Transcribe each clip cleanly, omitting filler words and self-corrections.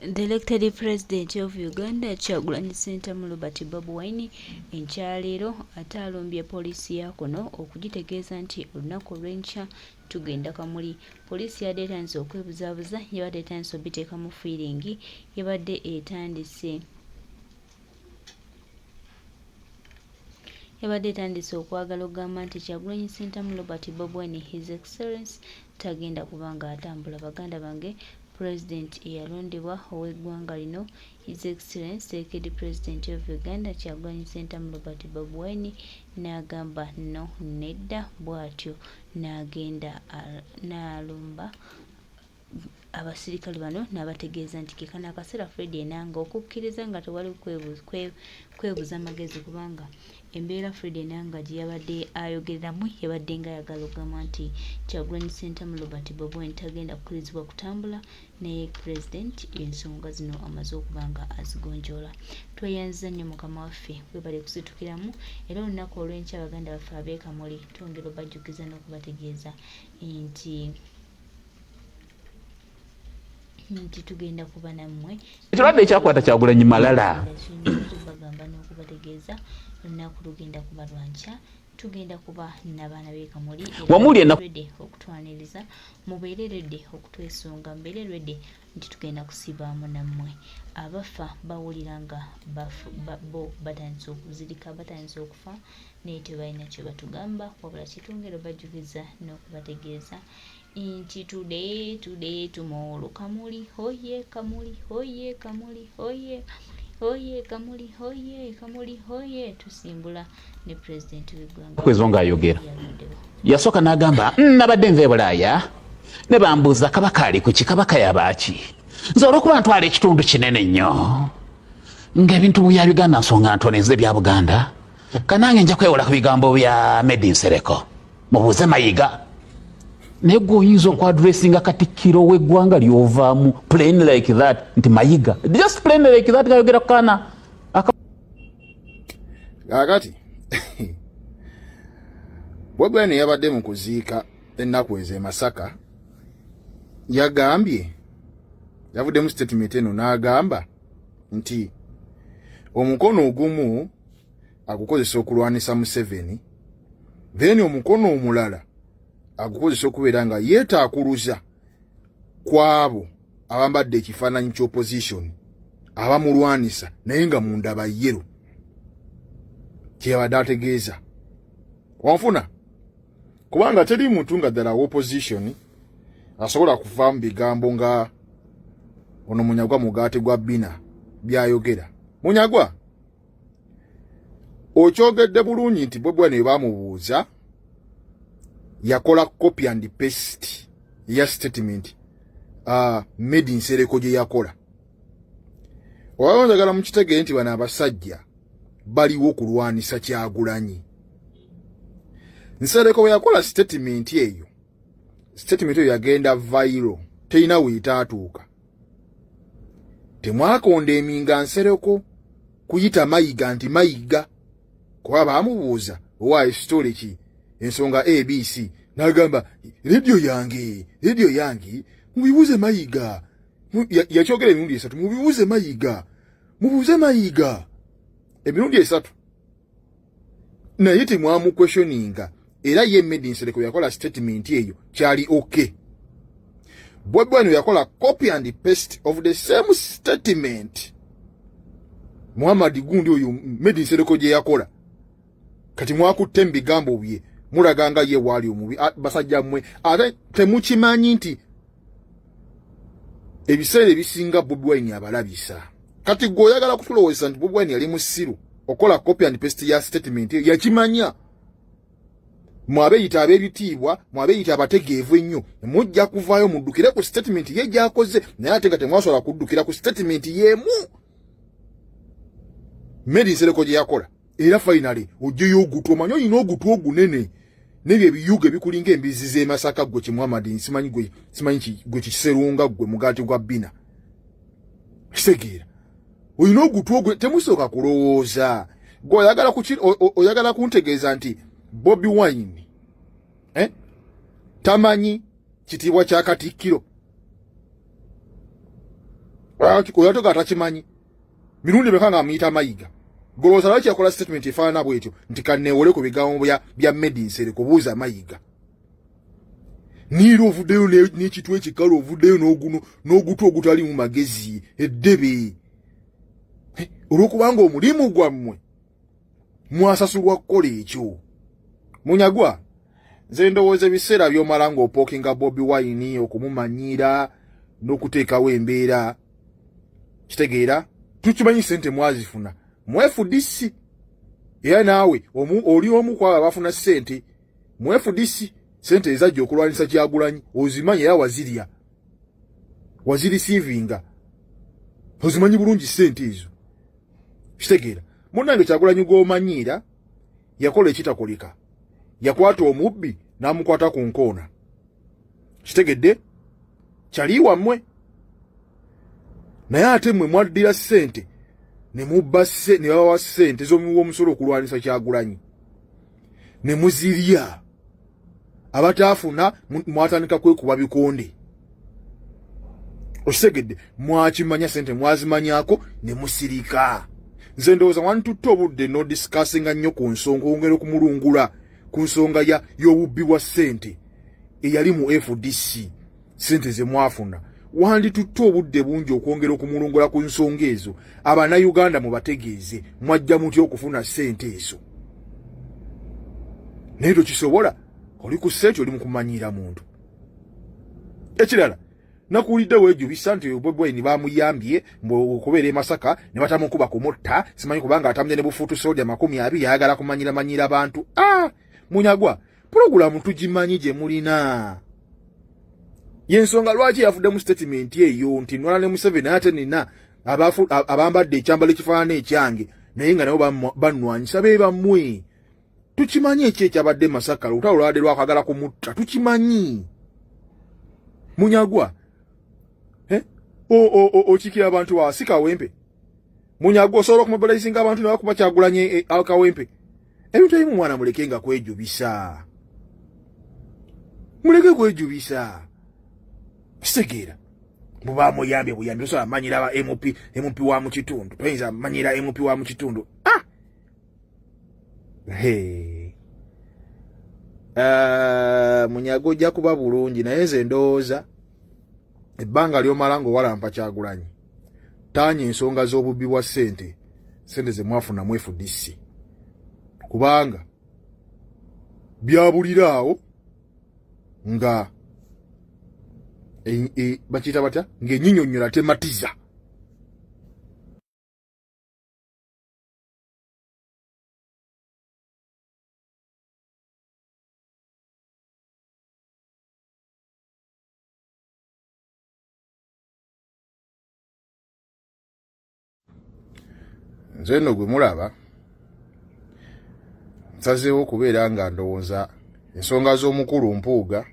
The elected president of Uganda Kyagulanyi Ssentamu Robert Bobi Wine enkyaleero ate alumbye poliisi ya kuno okugitegeeza nti olunaku olw'enkya tugenda Kamuli. Poliisi yadde etandise okwebuzaabuza, yabadde etandise obiteeka mu fiiringi, yabadde etandise okwagala okugamba nti Kyagulanyi Ssentamu Robert Bobi Wine His Excellency tagenda kubanga atambula. Baganda bange, President eyalondebwa ow'eggwanga lino His Excellency Elected President of Uganda Kyagulanyi Ssentamu Robert Bobi Wine n'agamba no nedda, bw'atyo n'agenda n'alumba abasirikale bano n'abategeeza nti kekana akaseera Fred Enanga okukkiriza nga tewali kwebuza magezi, kubanga embeera Fred Enanga gye yabadde ayogereramu yabadde nga ayagala okugamba nti Kyagulanyi Ssentamu Robert Bobi Wine tagenda kukkirizibwa kutambula naye President ensonga zino amaze okuba nga azigonjoola. Tweyanziza nnyo mukama waffe, webale kusitukiramu era olunaku olw'enkya baganda baffe ab'e Kamuli twongera obajjukiza n'okubategeeza nti tugenda kuba nammwe. Ekirwadde ekyakwata Kyagulanyi malala. Bagamba n'okubategeeza olunaku lugenda kuba lwa nkya, tugenda kuba n'abaana b'e Kamuli redde okutwaniriza, mubeere redde okutwesunga, mbeere redde nti tugenda kusibaamu nammwe. Abafa bawulira nga bo batandise okuzirika, batandise okufa naye tebalina kye batugamba, wabula kitwongera obajjukiza n'okubategeeza nti today tomorrow Kamuli hoye, Kamuli hoye, Kamuli hoye, hoye Kamuli hoye, Kamuli hoye. Tusimbula ne President w'eggwanga kwezonga ayogera yasooka n'agamba nabadde nva e Bulaaya ne bambuuza kabaka ali ku ki, kabaka yabaaki, nze olw'okuba ntwala ekitundu kinene nnyo ng'ebintu bya Uganda nsonga ntoneze bya Buganda, kanange nja kwewola ku bigambo bya Medi Nsereko mubuuze Mayiga. Naye gwe oyinza okwadressinga katikkiro w'eggwanga ly'ovaamu plain like that nti Mayiga, just plain like that kayogera ku kaana kakati. Bobi Wine yabadde mu kuziika ennaku ezo e Masaka, yavudde mu statement eno n'agamba nti omukono ogumu agukozesa okulwanisa Museveni, then omukono omulala agukozesa okubeera nga yeetaakuluza kwabo abambadde ekifaananyi ky'opposition abamulwanisa naye nga munda bayeru. Kyeyabadde ategeeza wanfuna, kubanga teri muntu nga ddala opposition asobola kuva mu bigambo nga ono Munyagwa mugaati gwa Bina byayogera. Munyagwa okyogedde bulungi nti Bobi Wine baamubuuza yakola copy and paste ya statement Medi Nsereko gye yakola. Owanjagala mukitegeere nti bano abasajja baliwo okulwanisa Kyagulanyi. Nsereko bwe yakola statement eyo yagenda viral, terina weetaatuuka. Temwakonda eminga Nsereko kuyita Mayiga nti Mayiga, kuba baamubuuza owaayo story ki ensonga ABC n'agamba radio yange mubibuuze Mayiga. Yakyogera emirundi 3, mubibuuze Mayiga, mubuuze Mayiga emirundi 3 naye temwamu questioninga. Era ye Medi Nsereko yakola statement eyo kyali okay. Bobi Wine yakola copy and paste of the same statement Muhammad Gundi oyo Medi Nsereko gye yakola. Kati mwakutte mbigambo bye mulaganga ye wali omubi basajja mmwe ate temukimanyi nti ebiseera ebisinga Bobi Wine abalabisa. Kati gwe oyagala kutulowooza nti Bobi Wine yali musiru okola copy and paste ya statement yakimanya. Mwabeyita ab'ebitiibwa, mwabeyita abategeevu ennyo, mujja kuvaayo muddukire ku statement ye gy'akoze, naye ate nga temwasobola kuddukira ku statement y'emu Medi Nsereko gye yakola. Era finally ojjeyo ogutu, omanyi olina ogutu ogunene n'ebyo ebiyuga ebikulinga embizi z'e Masaka. Gwe Muhammad simanyi gwe Kiserunga, gwe mugaati gwa Bina kitegeera, olina ogutu ogwo temusooka kulowooza. Gwe oyagala kuntegeeza nti Bobi Wine tamanyi kitiibwa kya Katikkiro. oyatoka atakimanyi mirundi mekanga amuyita Mayiga goloza lwaki yakola statement efaana bwetyo nti kanneewole ku bigambo bya Made in Nsere kubuuza Mayiga niira ovuddeyo n'ekitwe ekikalu ovuddeyo n'ogutu ogutali mu magezi eddebe olwokubanga omulimu gwammwe mwasasulwa kukola ekyo. Munyagwa nze ndowooza ebiseera by'omala ng'opookinga Bobi Wine okumumanyiira n'okuteekawo embeera kitegeera tukimanyi ssente mwazifuna mu FDC era naawe oli omu kwabo abafuna ssente mu FDC ssente ezajja okulwanisa Kyagulanyi ozimanyi era wazirisiivinga ozimanyi bulungi ssente ezo kitegeera munnange Kyagulanyi gw'omanyiira yakola ekitakoleka yakwata omubbi n'amukwata ku nkoona kitegedde kyali wammwe naye ate mmwe mwaddira ssente ne babawa ssente z'omuwa omusolo okulwanisa Kyagulanyi ne muzirya abataafuna mwatandika kwekuba bikonde okitegedde mwakimanya ssente mwazimanyako ne musirika. Nze ndowooza wantutte obudde n'odisikasinga nnyo ku nsonga ongera okumulungula ku nsonga y'obubbi bwa ssente eyali mu FDC ssente ze mwafuna wanditutte obudde bungi okwongera okumulungula ku nsonga ezo Abanayuganda mubategeeze mwajja mutya okufuna ssente ezo naye tokisobola oli ku ssente oli mu kumanyiira muntu. Ekirala nakuwulidde weejubisa nti Bobi Wine baamuyambye okubeera e Masaka ne batamukuba kumutta simanyi kubanga atambye ne bufuutu soldier 20 yayagala kumanyira abantu. Munyagwa pulogulamu tugimanyi gye mulina yensonga lwaki yafudde mu statement eyo nti Nwala ne Museveni ate nina abambadde ekyambalo ekifaanana ekyange naye nga nabo bannwanyisa be bammwe. Tukimanyi ekyabadde Masaka olutalo lwabadde lwakagala kumutta tukimanyi. Munyagwa okikira abantu wasi Kawempe Munyagwa osobola okumobilizinga abantu ne bakuba Kyagulanyi Kawempe ebintu ebimu mwana mulekenga kwejubisa kitegeera buba muyambye osobola manyira MP wa mu kitundu toyinza manyira MP wa mu kitundu. Munyagwa ojja kuba bulungi naye nze ndowooza ebbanga ly'omala ng'owalampa Kyagulanyi taanya ensonga z'obubbi bwa ssente ze mwafuna mu FDC kubanga byabulira awo nga bakiyita batya ng'ennyinnyonnyola tematiza. Nze nno gwe mulaba nsazeewo okubeera nga ndowooza ensonga z'omukulu Mpuuga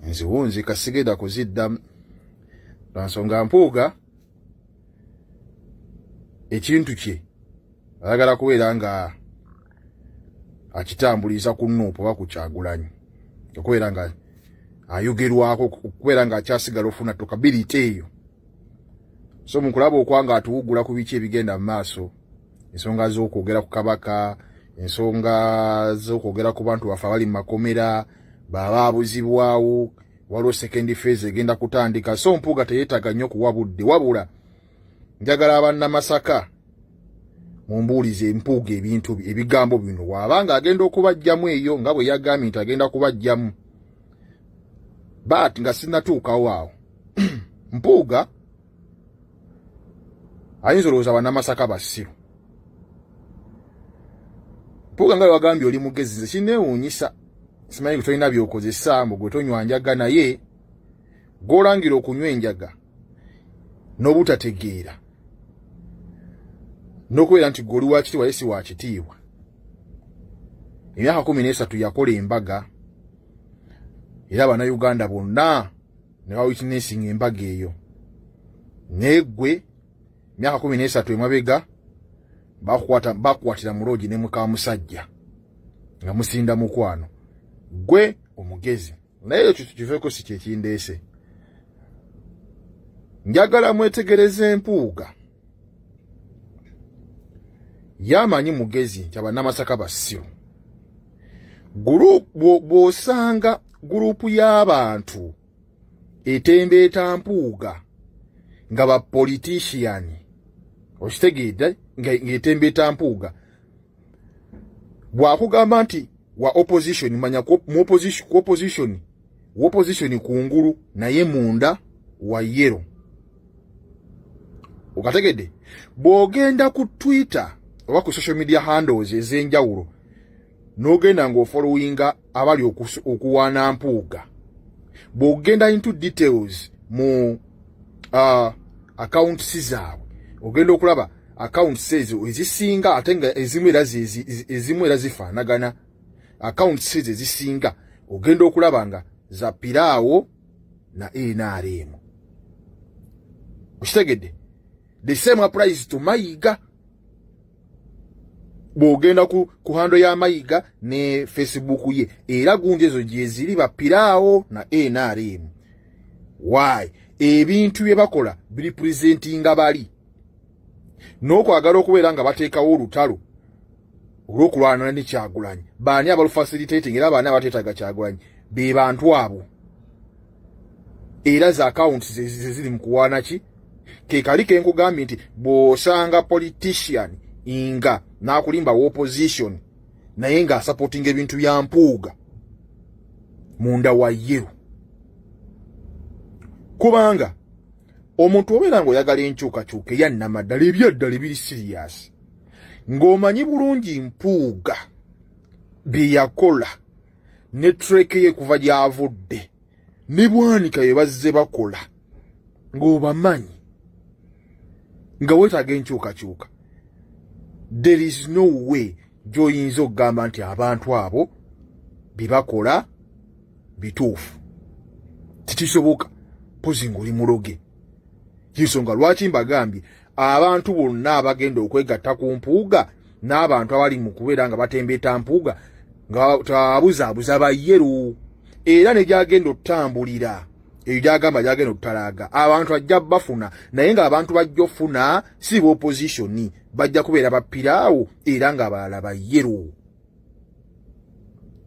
nziwunzika sigenda kuziddamu lwa nsonga Mpuuga ekintu kye ayagala kubeera nga akitambuliza ku Nuupu oba ku Kyagulanyi okubeera nga ayogerwako okubeera nga akyasigala ofuna tokability eyo. So mukulaba okwanga atuwugula ku biki ebigenda mu maaso ensonga z'okwogera ku Kabaka ensonga z'okwogera ku bantu bafe abali mu makomera baba abuzibwawo waliwo second phase egenda kutandika. So Mpuuga teyeetaga nnyo kuwa budde wabula njagala abannamasaka mumbuulize Mpuuga ebintu ebigambo bino waabanga agenda okubajjamu eyo nga bwe yagambye nti agenda kubajjamu but nga sinnatuukawo awo Mpuuga ayinza olowooza bannamasaka basiru. Mpuuga nga wagambye oli mugezi nze kinneewuunyisa simanyi tolina by'okozesa mbu gwe tonywa njaga naye gw'olangira okunywa enjaga n'obutategeera n'okubeera nti gwe oli wa kitiibwa si wa kitiibwa. Emyaka 13 yakola embaga era Abannayuganda bonna ne bawitnessinga embaga eyo naye gwe emyaka 13 emabega bakwatira Mulogi ne muka musajja nga musinda mukwano gwe omugezi naye ekyo kiveeko si kyekindeese. njagala mwetegereze Empuuga yamanyi mugezi nti abannamasaka basyo. Bw'osanga gurupu y'abantu etembeeta Mpuuga nga bapolitician, okitegeedde ng'etembeeta Mpuuga, bw'akugamba nti wa opposition, manya ku opposition kungulu naye munda wa yero. Okategedde bw'ogenda ku Twitter oba ku social media handles ez'enjawulo n'ogenda ng'ofollowinga abali okuwaana Mpuuga, bw'ogenda into details mu accounts zaabwe ogenda okulaba accounts ezo ezisinga ate nga ezimu era zifaanagana. Accounts ezo ezisinga ogenda okulaba nga za Piraawo na NRM. Okitegedde? The same applies to Mayiga. Bw'ogenda ku hando ya Mayiga ne Facebook ye era gundi ezo gye ziri ba Piraawo na NRM. Why? Ebintu bye bakola biri presentinga bali n'okwagala okubeera nga bateekawo olutalo olw'okulwana ne Kyagulanyi. Baani abalufacilitating era baani abateetaaga Kyagulanyi? Be bantu abo. Era za accounts ziri mu kuwaana ki? Ke kali ke nkugambye nti bw'osanga politician inga n'akulimba opposition naye nga supporting ebintu bya Mpuuga munda wa yero. Kubanga omuntu obeera ng'oyagala enkyukakyuka eya nnamaddala ebyaddala ebiri serious, ng'omanyi bulungi Mpuuga bye yakola ne treke ye kuva gy'avudde ne Bwanika bye bazze bakola, ng'obamanyi nga weetaaga enkyukakyuka, there is no way gy'oyinza okugamba nti abantu abo bye bakola bituufu. Tikisoboka. Pozi ng'oli muloge. Y'ensonga lwaki mbagambye abantu bonna abagenda okwegatta ku Mpuuga n'abantu abali mu kubeera nga batembeeta Mpuuga nga tabuzaabuza bayeru, era ne gyagenda okutambulira ebyo gyagamba gyagenda okutalaaga abantu ajja bafuna, naye ng'abantu bajja ofuna si opposition, bajja kubeera ba Piraawo era nga balala bayeru.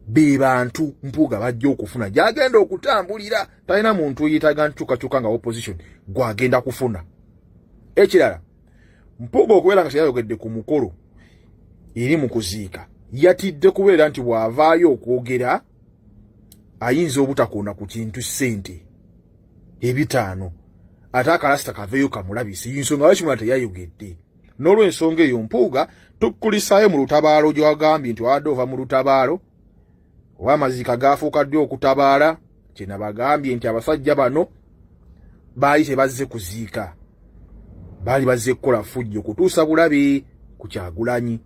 Be bantu Mpuuga bajja okufuna gyagenda okutambulira, talina muntu yitaga nkyukakyuka nga opposition gwagenda kufuna. Ekirala, Mpuuga okubeera nga teyayogedde ku mukolo eri mu kuziika, yatidde kubeera nti bw'avaayo okwogera ayinza obutakoona ku kintu ssente ebitaano ate akalasita kaveeyo kamulabise, y'ensonga lwaki mwana teyayogedde. N'olw'ensonga eyo Mpuuga tukkulisaayo mu lutabaalo gy'agambye nti wadde ova mu lutabaalo oba amaziika gaafuuka ddi okutabaala, kye nabagambye nti abasajja bano baali tebazze kuziika, baali bazze kukola ffujjo kutuusa bulabe ku Kyagulanyi,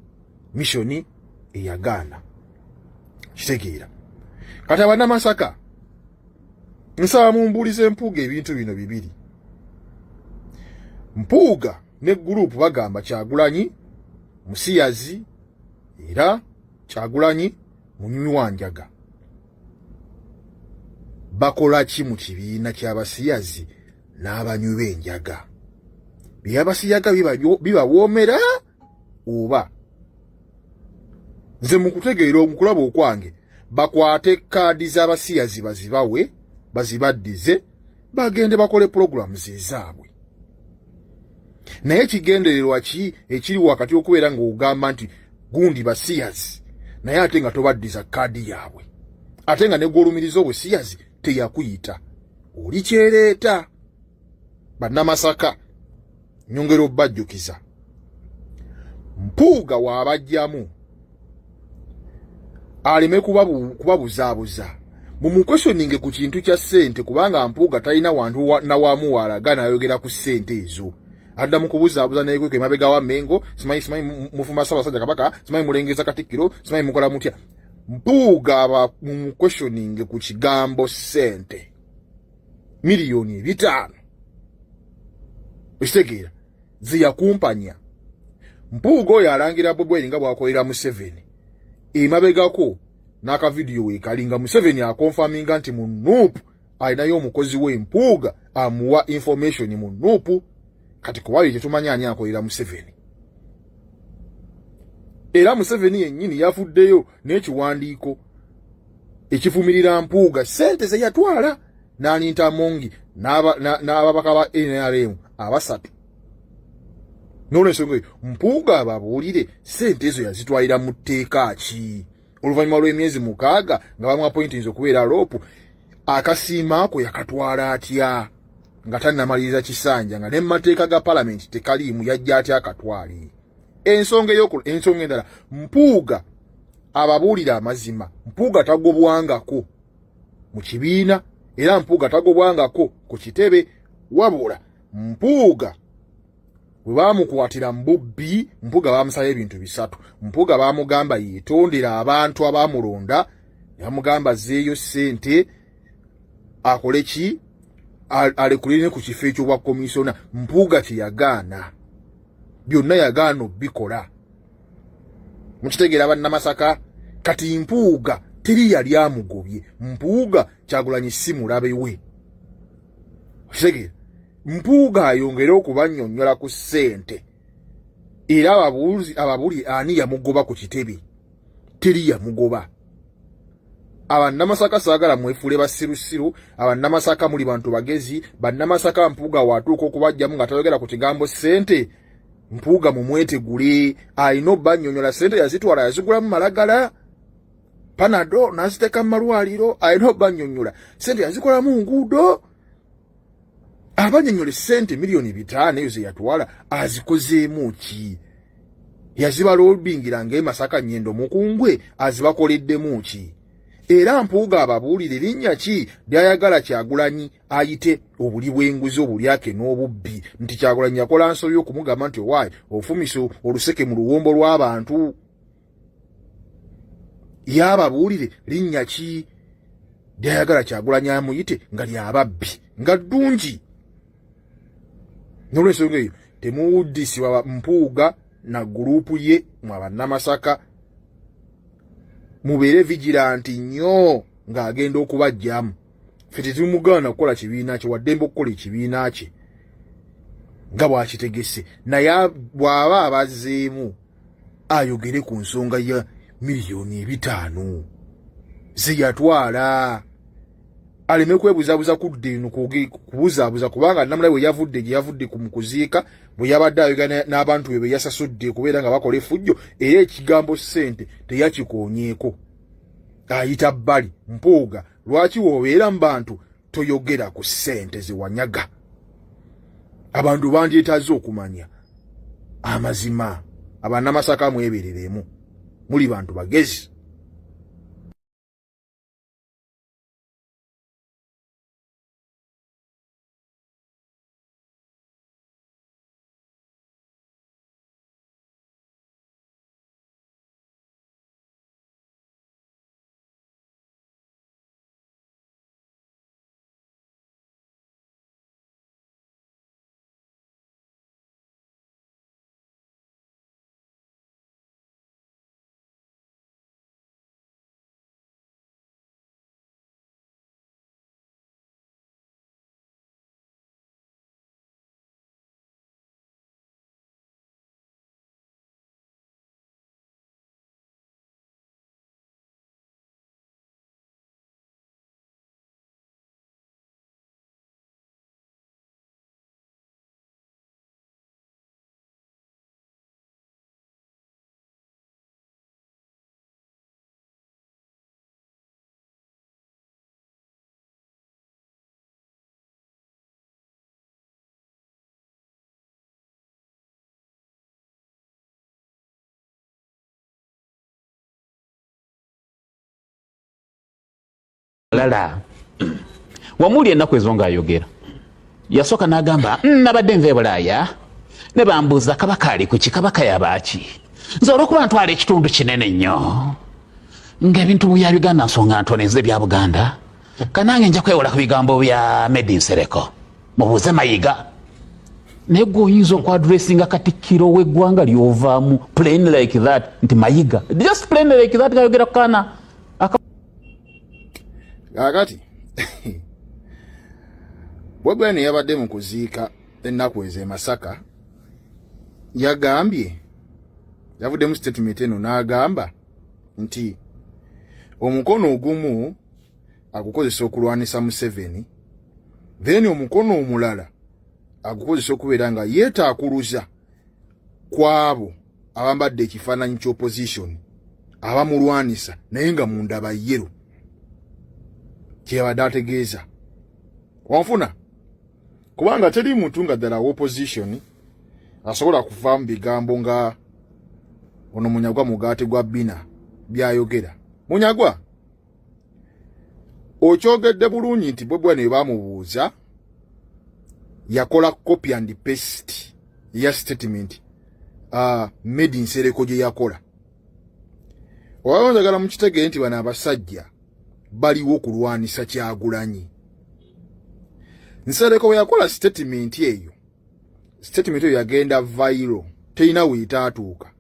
missoni eyagaana. Kitegeera. Kati abannamasaka nsaba mumbuulize Mpuuga ebintu bino bibiri. Mpuuga ne gurupu bagamba Kyagulanyi musiyazi era Kyagulanyi munywi wa njaga. Bakola ki mu kibiina ky'abasiyazi n'abanywi b'enjaga? By'abasiyaga bibawoomera oba? Nze mu kutegeera okulaba okwange bakwate kaadi z'abasiyazi bazibawe, bazibaddize, bagende bakole programs ezaabwe. Naye kigendererwa ki ekiri wakati okubeera ng'ogamba nti gundi basiyazi naye ate nga tobaddiza kaadi yaabwe, ate nga ne gw'olumiriza obusiyazi teyakuyita? Oli kyereeta. Bannamasaka nyongera obbajjukiza, Mpuuga waabajjamu aleme kubabuzaabuza mumukwesyoninge ku kintu kya ssente, kubanga Mpuuga talina wantu na wamu walaga n'ayogera ku ssente ezo. Adda mu kubuzaabuza naye kweke mabega wa Mengo, simanyi mufumba Ssaabasajja Kabaka, simanyi mulengeza Katikkiro, simanyi mukola mutya. Mpuuga aba mumukwesyoninge ku kigambo ssente miliyoni 5. Ekitegeera ziyakumpanya. Mpuuga oyo alangira Bobi Wine nga bw'akolera Museveni, emabegako n'aka video we kalinga Museveni akonfaminga nti mu Nuupu alinayo omukozi we Mpuuga amuwa information mu nuupu. Kati kuwali tetumanya ani akolera Museveni. Era Museveni yennyini yafuddeyo n'ekiwandiiko ekivumirira Mpuuga ssente ze yatwala n'alinta Mongi n'ababaka ba NRM abasatu. N'olw'ensonga eyo Mpuuga ababuulire ssente ezo yazitwalira mu tteeka ki? Oluvannyuma lw'emyezi 6 nga bamuappointinze okubeera loopu, akasiima ako yakatwala atya nga tannamaliriza kisanja nga ne mu mateeka ga palamenti tekaliimu yajja atya akatwale? Ensonga endala, Mpuuga ababuulira amazima. Mpuuga tagobwangako mu kibiina era Mpuuga tagobwangako ku kitebe, wabula Mpuuga bwe baamukwatira mbubbi, Mpuuga baamusaba ebintu bisatu. Mpuuga baamugamba yeetondera abantu abaamulonda, ne bamugamba zeeyo ssente akole ki, alekulire ku kifo eky'obwa komisona. Mpuuga teyagaana, byonna yagaana bikola. Mukitegeera bannamasaka? Kati Mpuuga teri yali amugobye. Mpuuga Kyagulanyi si mulabe we. Kitegeera? Mpuuga ayongera okubannyonnyola ku ssente. Era ababuli ani yamugoba ku kitebe? Teri yamugoba. Abannamasaka saagala mwefule basirusiru. Abannamasaka muli bantu bagezi. Bannamasaka Mpuuga watuuka okubajjamu nga tayogera ku kigambo ssente. Mpuuga mumwetegule. Alina obbannyonnyola ssente yazitwala yazigulamu malagala, Panado n'aziteeka mu malwaliro. Alina obbannyonnyola ssente yazikolamu nguudo. Abannyonnyola ssente miliyoni 5 ezo ze yatwala azikozeemu ki? Yaziba loobingira ng'Emasaka Nnyendo Mukungwe azibakoleddemu ki? Era Mpuuga ababuulire linnya ki ly'ayagala Kyagulanyi ayite obuli bw'enguzi obulyake n'obubbi, nti Kyagulanyi yakola nsobi okumugamba nti owaayi ofumisa oluseke mu luwombo lw'abantu. Yababuulire linnya ki ly'ayagala Kyagulanyi amuyite nga lyababbi nga ddungi. N'olw'ensonga eyo temuwuddisibwa Mpuuga na guruupu ye mu abannamasaka. Mubeere vigilanti nnyo ng'agenda okubajjamu. Ffe tetumugaana kukola kibiina kye, waddembe okukola ekibiina kye nga bw'akitegese. Naye bw'aba abazzeemu ayogere ku nsonga ya miliyoni 5 ze yatwala. Aleme kwebuzabuza kudde eno kubuzaabuza, kubanga namulabe we yavudde gye yavudde ku mukuziika, bwe yabadde ayogana n'abantu be yasasudde kubeera nga bakola effujjo, era ekigambo ssente teyakikoonyeeko. Ayita bbali. Mpuuga, lwaki w'obeera mu bantu toyogera ku ssente ze wanyaga? Abantu bandyetaze okumanya amazima. Abannamasaka mwebereremu, muli bantu bagezi. Lala wamuli ennaku ezo ng'ayogera yasooka n'agamba nabadde nva e Bulaaya ne bambuuza kabaka ali ku ki, kabaka yabaaki? Nze olw'okuba ntwala ekitundu kinene nnyo ng'ebintu byabiganda nsonga ntoneze bya Buganda, kanange nja kwewola ku bigambo bya Medi Nsereko, mubuuze Mayiga. Naye gwe oyinza okwadressinga katikkiro w'eggwanga ly'ovaamu plain like that nti Mayiga, just plain like that kayogera ku kaana kakati Bobi Wine yabadde mu kuziika ennaku ezo e Masaka yagambye yavudde mu statement eno n'agamba nti omukono ogumu agukozesa okulwanisa Museveni, then omukono omulala agukozesa okubeera nga yeetaakuluza kwabo abambadde ekifaananyi ky'opposition abamulwanisa naye nga munda bayeru. Kyebadde ategeeza wanfuna kubanga teri muntu nga ddala opposition asobola kuva mu bigambo nga ono Munyagwa mugaati gwa Bina byayogera. Munyagwa okyogedde bulungi nti Bobi Wine bamubuuza yakola copy and paste ya statement made in Nsereko gye yakola. Owanjagala mukitegeere nti bano abasajja baliwo kulwanisa Kyagulanyi. Nsereko bwe yakola statement eyo yagenda viral, terina weetaatuuka.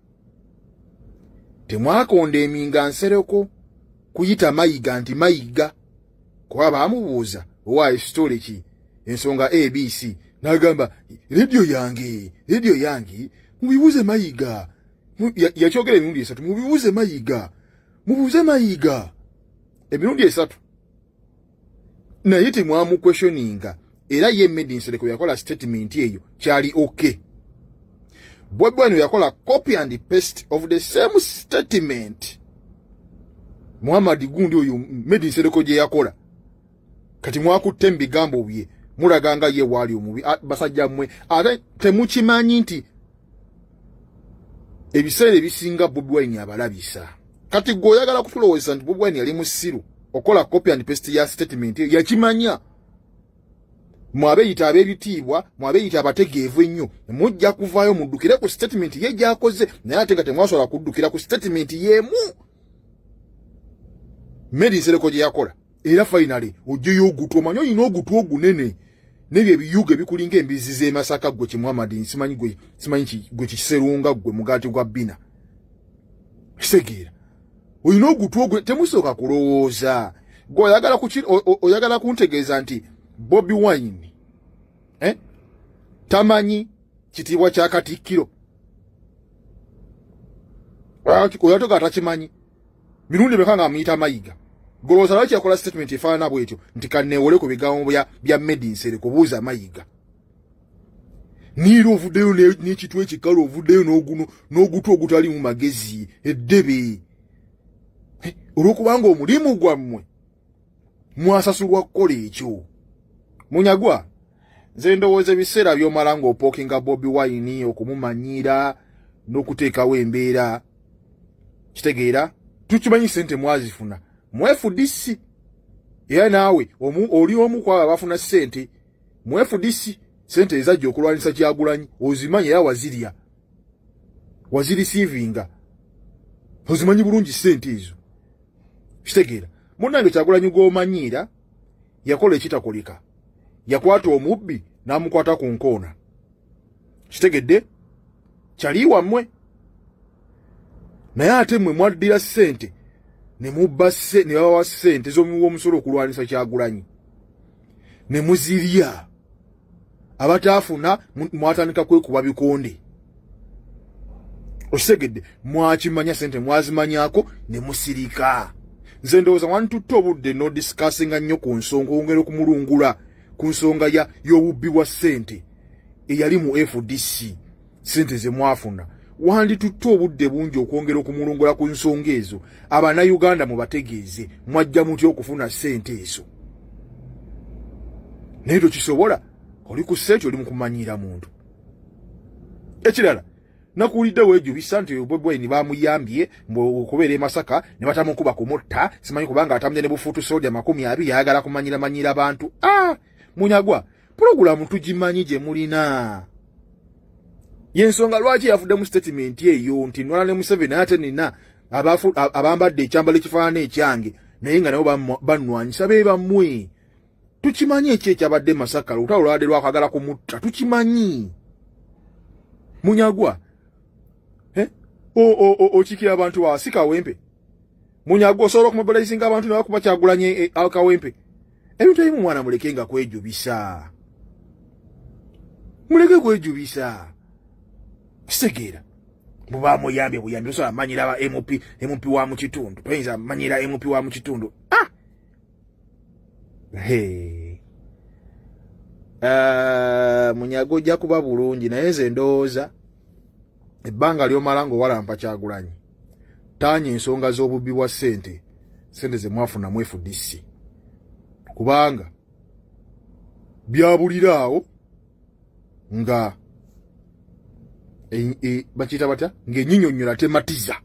Temwakonda eminga Nsereko kuyita Mayiga nti Mayiga kuba baamubuuza owaayo story ki ensonga ABC n'agamba radio yange mubibuuze Mayiga. Yakyogera emirundi esatu, mubibuuze Mayiga, mubuuze Mayiga emirundi esatu. Naye temwamu questioninga era ye Medi Nsereko yakola statement eyo kyali okay. Bobi Wine yakola copy and paste of the same statement Muhammad Gundi oyo Medi Nsereko gye yakola. Kati mwakutte mbigambo bye mulaganga ye wali omubi basajja mmwe ate temukimanyi nti ebiseera ebisinga Bobi Wine abalabisa. Kati gwe oyagala kutulowooza nti Bobi Wine yali musiru okola copy and paste ya statement yakimanya. Mwabeyita ab'ebitiibwa, mwabeyita abategeevu ennyo, mujja kuvaayo muddukire ku statement ye gy'akoze, naye ate nga temwasobola kuddukira ku statement y'emu Medi Nsereko gye yakola. Era finally ojjeyo ogutu, omanyi olina ogutu ogunene n'ebyo ebiyuga ebikulinga embizi z'e Masaka gwe Kimuhammad simanyi gwe Kiserunga gwe mugaati gwa Bina. Kitegeera olina ogutu ogwo temusooka kulowooza. Gwe oyagala kuntegeeza nti Bobi Wine tamanyi kitiibwa kya Katikkiro. Oyatoka atakimanyi mirundi meka nga amuyita Mayiga. Golooza lwaki yakola statement efaanana bwetyo nti kanneewole ku bigambo bya Medi Nsereko buuza Mayiga. Niira ovuddeyo n'ekitu ekikalu, ovuddeyo n'ogutu ogutali mu magezi eddebe. Olw'okubanga omulimu gwammwe mwasasulwa kukola ekyo. Munyagwa nze ndowooza ebiseera by'omala ng'opookinga Bobi Wine okumumanyira n'okuteekawo embeera. Kitegeera tukimanyi ssente mwazifuna mu FDC. Era naawe oli omu kwabo abafuna ssente mu FDC, ssente ezajja okulwanisa Kyagulanyi ozimanyi era wazirisiivinga. Ozimanyi bulungi ssente ezo. Kitegeera munnange Kyagulanyi gw'omanyiira yakola ekitakoleka. Yakwata omubbi n'amukwata ku nkoona. Kitegedde kyali wammwe. Naye ate mmwe mwaddira ssente ne babawa ssente z'omuwa omusolo okulwanisa Kyagulanyi ne muzirya. Abataafuna mwatandika kwekuba bikonde. Okitegedde mwakimanya ssente mwazimanyako ne musirika. Nze ndowooza wantutte obudde no discussinga nnyo ku nsonga ongera okumulungula ku nsonga y'obubbi bwa ssente eyali mu FDC, ssente ze mwafuna. Wanditutte obudde bungi okwongera okumulungula ku nsonga ezo. Abannayuganda mubategeeze mwajja mutya okufuna ssente ezo. Naye tokisobola, oli ku ssente oli mu kumanyira muntu. Ekirala nakuwulidde weejubisa nti Bobi Wine baamuyambye okubeera e Masaka ne batamukuba kumutta. Simanyi kubanga atambye ne bufuutu soldier 20 ayagala kumanyira abantu. Munyagwa pulogulamu tugimanyi gye mulina. Yensonga lwaki yafudde mu statement eyo nti nwala ne Museveni ate nina abambadde ekyambalo ekifaanana ekyange naye nga nabo bannwanyisa be bammwe. Tukimanyi ekyabadde Masaka olutalo lwabadde lwakagala kumutta. Tukimanyi. Munyagwa okikira abantu ba sikawempe. Munyagwa osobola okumobilizinga abantu ne bakuba Kyagulanyi akawempe. Ebintu ebimu mwana mulekenga kwejubisa. muleke kwejubisa kitegeera buba muyambye buyambi osobola manyira ba MP wa mu kitundu toyinza manyira MP wa mu kitundu Munyago ojja kuba bulungi naye nze ndowooza ebbanga ly'omala ng'owalampa Kyagulanyi taanya ensonga z'obubbi bwa ssente ze mwafuna mu FDC kubanga byabuliraawo nga bakiyita batya ng'ennyinyonnyola tematiza